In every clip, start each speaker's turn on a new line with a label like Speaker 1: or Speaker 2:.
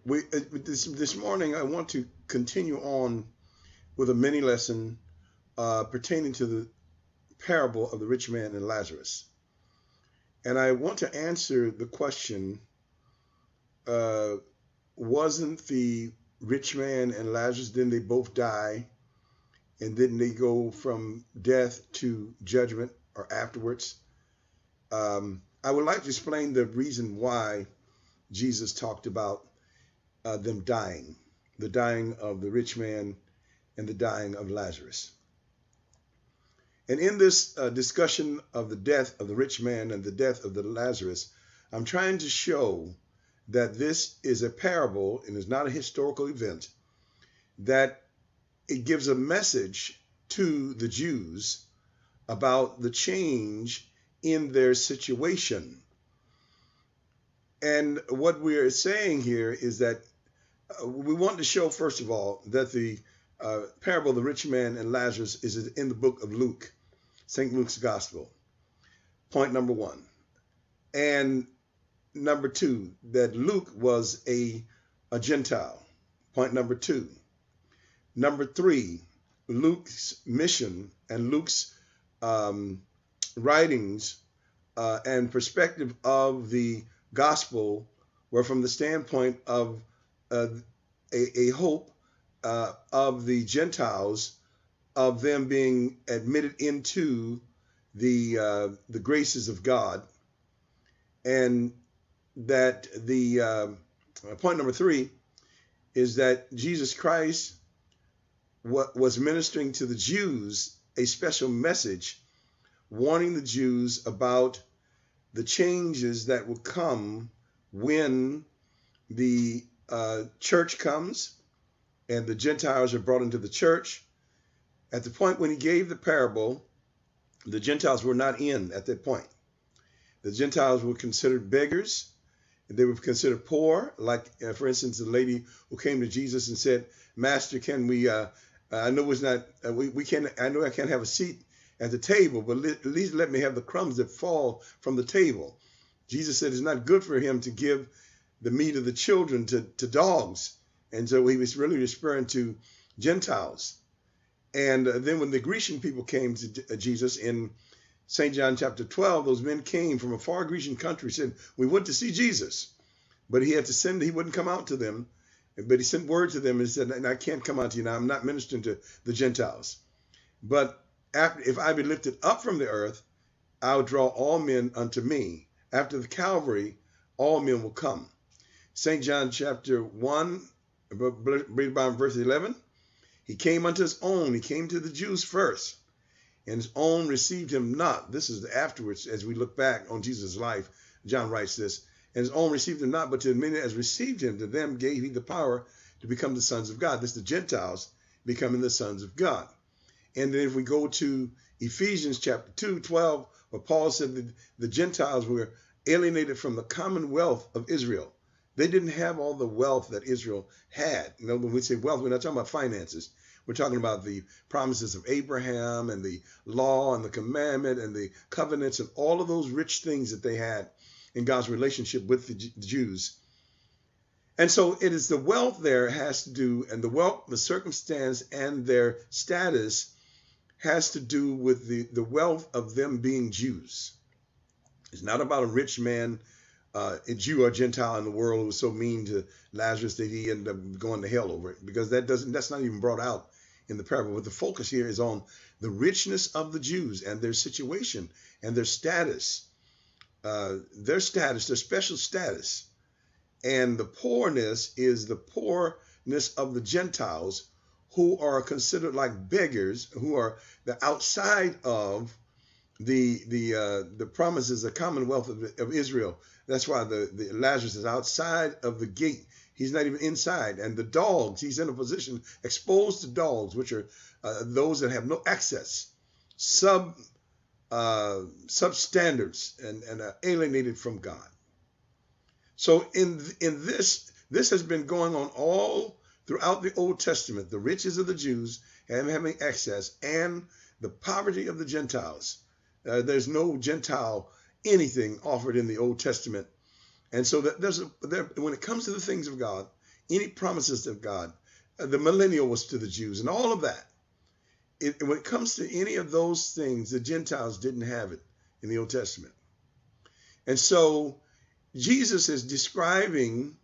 Speaker 1: This morning I want to continue on with a mini lesson pertaining to the parable of the rich man and Lazarus. And I want to answer the question, wasn't the rich man and Lazarus, didn't they both die? And didn't they go from death to judgment or afterwards? I would like to explain the reason why Jesus talked about them dying, the dying of the rich man and the dying of Lazarus. And in this discussion of the death of the rich man and the death of the Lazarus, I'm trying to show that this is a parable and is not a historical event, that it gives a message to the Jews about the change in their situation. And what we're saying here is that we want to show, first of all, that the parable of the rich man and Lazarus is in the book of Luke, St. Luke's Gospel. Point number one. And number two, that Luke was a Gentile. Point number two. Number three, Luke's mission and Luke's writings and perspective of the gospel were from the standpoint of a hope of the Gentiles, of them being admitted into the graces of God, and that the point number three is that Jesus Christ was ministering to the Jews a special message, warning the Jews about the changes that will come when the church comes and the Gentiles are brought into the church. At the point when he gave the parable, the Gentiles were not in at that point. The Gentiles were considered beggars. They were considered poor. Like, for instance, the lady who came to Jesus and said, "Master, can we, I know it's not, we can't, I know I can't have a seat at the table, but at least let me have the crumbs that fall from the table." Jesus said it's not good for him to give the meat of the children to dogs. And so he was really referring to Gentiles. And then when the Grecian people came to Jesus in St. John chapter 12, those men came from a far Grecian country, said, "We went to see Jesus." But he had to send, he wouldn't come out to them. But he sent word to them and said, "I can't come out to you now. I'm not ministering to the Gentiles. But if I be lifted up from the earth, I'll draw all men unto me. After the Calvary, all men will come." St. John chapter 1, read about verse 11. He came unto his own. He came to the Jews first, and his own received him not. This is afterwards, as we look back on Jesus' life. John writes this. "And his own received him not, but to as many as received him, to them gave he the power to become the sons of God." This is the Gentiles becoming the sons of God. And then if we go to Ephesians chapter 2:12, where Paul said that the Gentiles were alienated from the commonwealth of Israel. They didn't have all the wealth that Israel had. You know, when we say wealth, we're not talking about finances. We're talking about the promises of Abraham and the law and the commandment and the covenants and all of those rich things that they had in God's relationship with the Jews. And so it is the wealth there has to do, and the wealth, the circumstance and their status has to do with the wealth of them being Jews. It's not about a rich man, a Jew or Gentile in the world who was so mean to Lazarus that he ended up going to hell over it, because that's not even brought out in the parable. But the focus here is on the richness of the Jews and their situation and their status, their special status. And the poorness is the poorness of the Gentiles, who are considered like beggars, who are the outside of the promises, the commonwealth of Israel. That's why the Lazarus is outside of the gate. He's not even inside. And the dogs, he's in a position exposed to dogs, which are those that have no access, substandards, and alienated from God. So in this has been going on all throughout the Old Testament, the riches of the Jews having access and the poverty of the Gentiles. There's no Gentile anything offered in the Old Testament. And so that when it comes to the things of God, any promises of God. The millennial was to the Jews and all of that. When it comes to any of those things, the Gentiles didn't have it in the Old Testament. And so Jesus is describing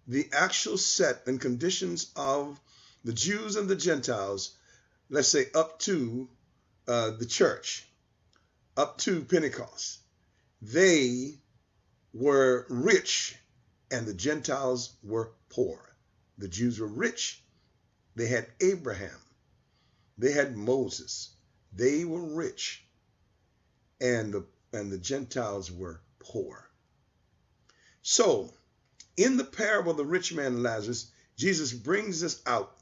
Speaker 1: the actual set and conditions of the Jews and the Gentiles, let's say up to the church, up to Pentecost. They were rich and the Gentiles were poor. The Jews were rich. They had Abraham. They had Moses. They were rich. And the Gentiles were poor. So, in the parable of the rich man and Lazarus, Jesus brings this out.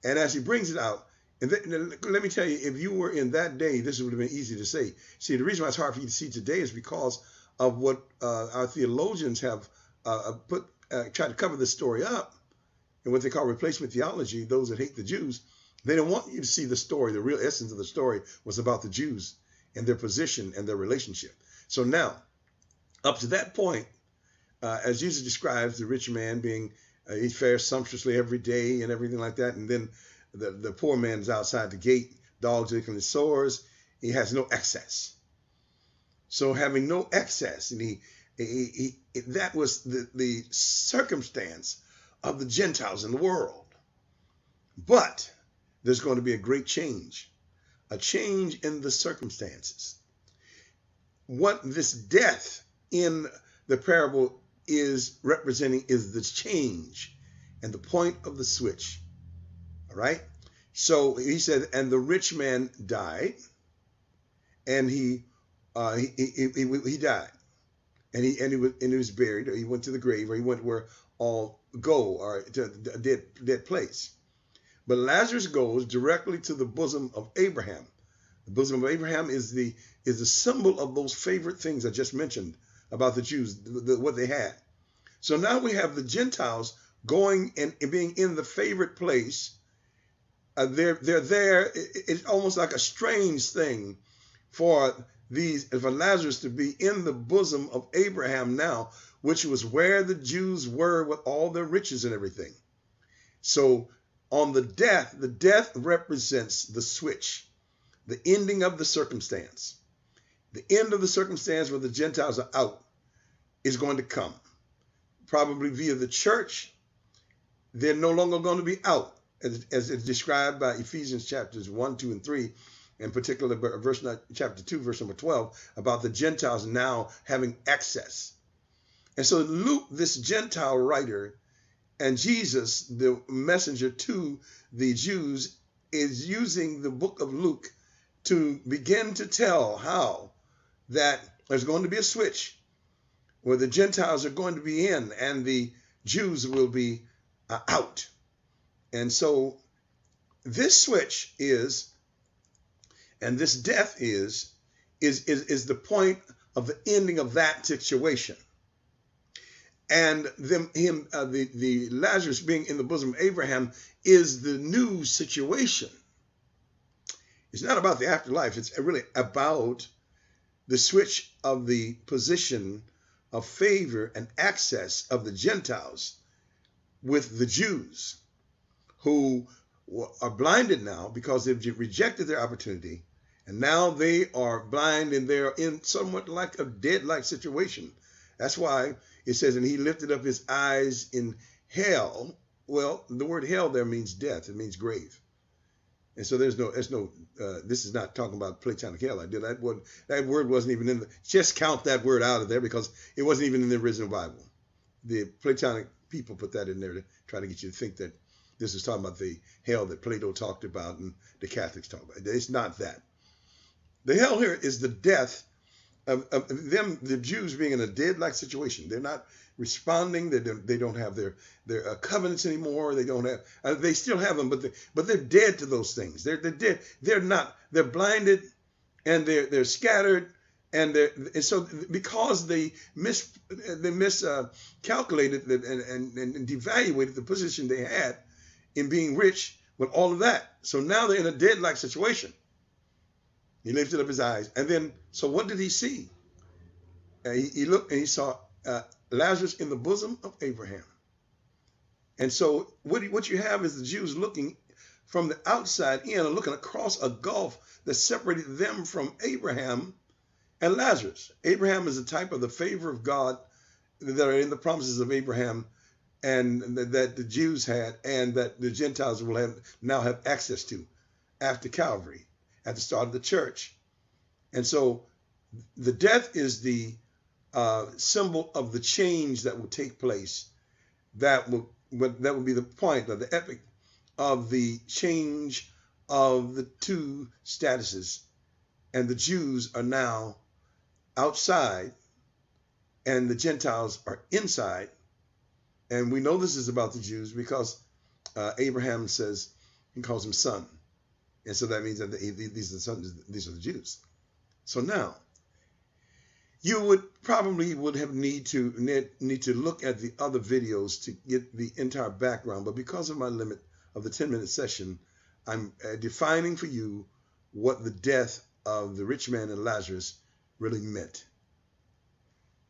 Speaker 1: And as he brings it out, and let me tell you, if you were in that day, this would have been easy to say. See, the reason why it's hard for you to see today is because of what our theologians have tried to cover this story up, and what they call replacement theology. Those that hate the Jews, they don't want you to see the story. The real essence of the story was about the Jews and their position and their relationship. So now, up to that point, as Jesus describes the rich man being, he fares sumptuously every day and everything like that, and then the poor man's outside the gate, dogs licking his sores. He has no excess. So having no excess, and that was the circumstance of the Gentiles in the world. But there's going to be a great change, a change in the circumstances. What this death in the parable is representing is the change and the point of the switch. All right. So he said, and the rich man died, and he died, and he was buried, or he went to the grave, or he went where all go, or to a dead place. But Lazarus goes directly to the bosom of Abraham. The bosom of Abraham is the symbol of those favorite things I just mentioned about the Jews, what they had. So now we have the Gentiles going and being in the favorite place. They're there. It's almost like a strange thing for Lazarus to be in the bosom of Abraham now, which was where the Jews were with all their riches and everything. So on the death represents the switch, the ending of the circumstance. The end of the circumstance where the Gentiles are out is going to come. Probably via the church. They're no longer going to be out, as it's described by Ephesians chapters 1, 2, and 3, in particular chapter 2, verse number 12, about the Gentiles now having access. And so Luke, this Gentile writer, and Jesus, the messenger to the Jews, is using the book of Luke to begin to tell how that there's going to be a switch where the Gentiles are going to be in and the Jews will be out. And so this switch is, and this death is the point of the ending of that situation. And the Lazarus being in the bosom of Abraham is the new situation. It's not about the afterlife. It's really about the switch of the position of favor and access of the Gentiles with the Jews, who are blinded now because they've rejected their opportunity, and now they are blind and they're in somewhat like a dead-like situation. That's why it says, and he lifted up his eyes in hell. Well, the word hell there means death. It means grave. And so this is not talking about Platonic hell. That word wasn't even in just count that word out of there because it wasn't even in the original Bible. The Platonic people put that in there to try to get you to think that this is talking about the hell that Plato talked about and the Catholics talk about. It's not that. The hell here is the death of them, the Jews being in a dead-like situation. They're not responding. They don't have their covenants anymore. They don't have. They still have them, but they're dead to those things. They're dead. They're not. They're blinded, and they're scattered, and so because they miscalculated and devaluated the position they had in being rich with all of that. So now they're in a dead-like situation. He lifted up his eyes, and then so what did he see? He looked and he saw Lazarus in the bosom of Abraham. And so what you have is the Jews looking from the outside in and looking across a gulf that separated them from Abraham and Lazarus. Abraham is a type of the favor of God that are in the promises of Abraham and that the Jews had and that the Gentiles will now have access to after Calvary, at the start of the church. And so the death is the symbol of the change that will take place. That will be the point of the epic of the change of the two statuses. And the Jews are now outside and the Gentiles are inside. And we know this is about the Jews because Abraham says, he calls him son. And so that means that these are the sons, these are the Jews. So now, you would have need to look at the other videos to get the entire background. But because of my limit of the 10-minute session, I'm defining for you what the death of the rich man and Lazarus really meant.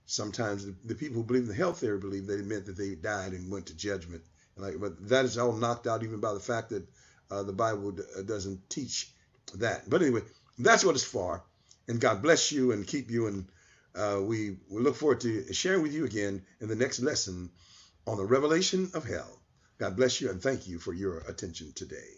Speaker 1: Sometimes the people who believe in the health theory believe that it meant that they died and went to judgment. But that is all knocked out even by the fact that the Bible doesn't teach that. But anyway, that's what it's for. And God bless you and keep you. And we look forward to sharing with you again in the next lesson on the revelation of hell. God bless you and thank you for your attention today.